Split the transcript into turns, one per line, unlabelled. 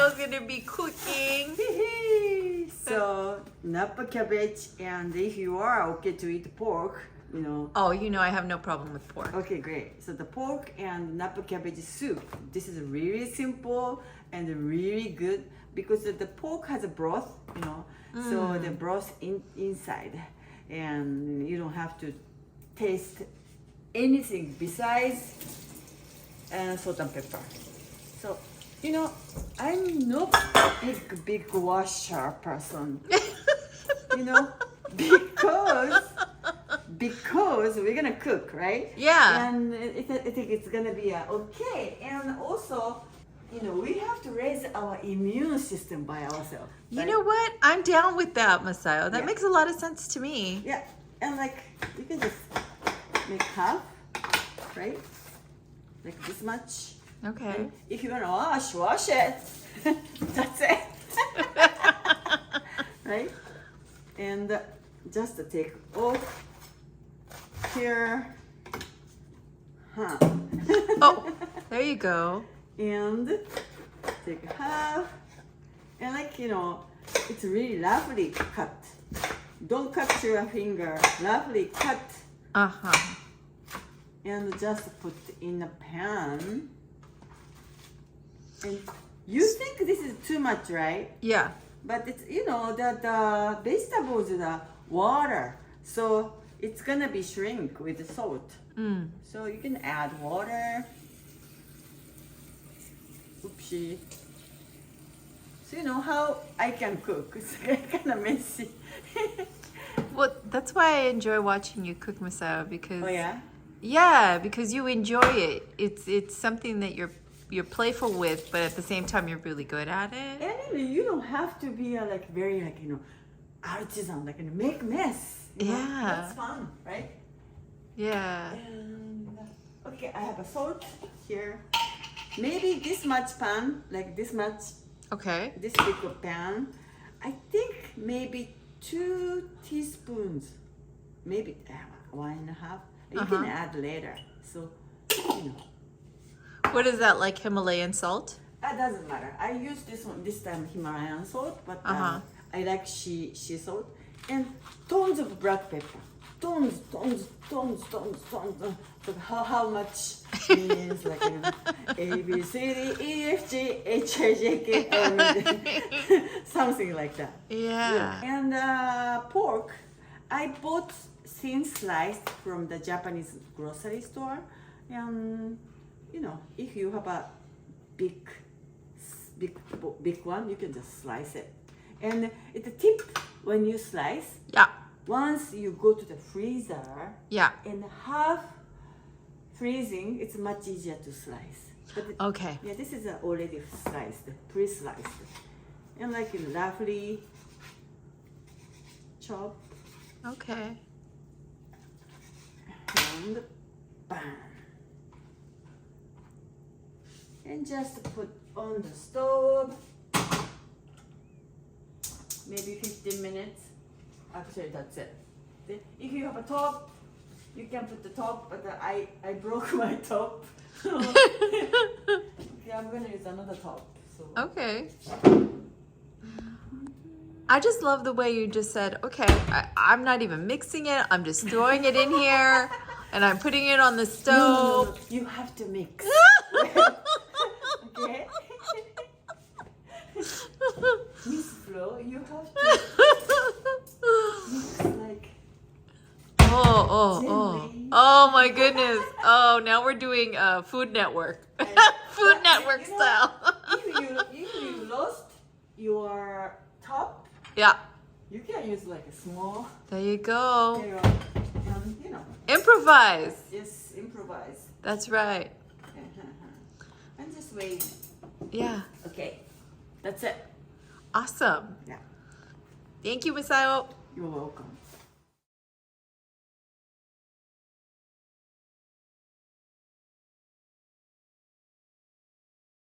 Masayo's gonna be cooking.
So, Nappa cabbage, and if you are okay to eat pork, you know.
Oh, you know I have no problem with pork.
Okay, great. So the pork and Nappa cabbage soup. This is really simple and really good because the pork has a broth, you know. So the broth inside, and you don't have to taste anything besides salt and pepper. So, you know, I'm not a big washer person, you know, because we're gonna cook, right?
Yeah.
And I think it's gonna be okay. And also, you know, we have to raise our immune system by ourselves.
You
right?
know what? I'm down with that, Masayo. That
Yeah.
makes a lot of sense to me.
Yeah, and like you can just make half, right? Like this much.
Okay.
And if you wanna wash it. That's it. Right? And just to take off here. Huh.
Oh, there you go.
And take half. And like, you know, it's really roughly cut. Don't cut your finger. Roughly cut.
Uh-huh.
And just put in a pan. And you think this is too much, right?
Yeah.
But it's, you know, the vegetables are water. So it's gonna be shrink with the salt. So you can add water. Oopsie. So you know how I can cook. It's kind of messy.
Well, that's why I enjoy watching you cook, Masayo, because
Oh yeah?
yeah, because you enjoy it. It's something that you're playful with, but at the same time you're really good at it.
And you don't have to be like very like, you know, artisan, like make mess. You know?
Yeah.
That's fun, right?
Yeah.
And okay, I have a salt here. Maybe this much pan, like this much,
Okay.
this big of pan. I think maybe 2 teaspoons, maybe 1.5. You can add later. So, you know.
What is that, like Himalayan salt?
That doesn't matter. I use this time Himalayan salt, but I like sea salt. And tons of black pepper. Tons. So how much means like, you know, A, B, C, D, E, F, G, H, I, J, K, L, M, something like that.
Yeah.
And pork, I bought thin slice from the Japanese grocery store. And, you know, if you have a big one, you can just slice it. And the tip when you slice,
Yeah.
once you go to the freezer
Yeah.
and half freezing, it's much easier to slice. But
Okay.
yeah, this is already sliced, pre-sliced. And like roughly chop
Okay.
and bam. And just put on the stove. Maybe 15 minutes. Actually, that's it. Then if you have a top, you can put the top, but I broke my top. Okay, I'm gonna use another top. So.
Okay. I just love the way you just said, okay, I'm not even mixing it. I'm just throwing it in here and I'm putting it on the stove.
No. You have to mix. Okay? Miss Flo, you have to mix like.
Oh my goodness. Oh, now we're doing Food Network. Food Network style.
If you lost your top,
Yeah.
you can use like a small.
There you go.
You know.
Improvise.
Just improvise.
That's right.
And just wait.
Yeah.
Okay. That's it.
Awesome.
Yeah.
Thank you, Masayo.
You're welcome.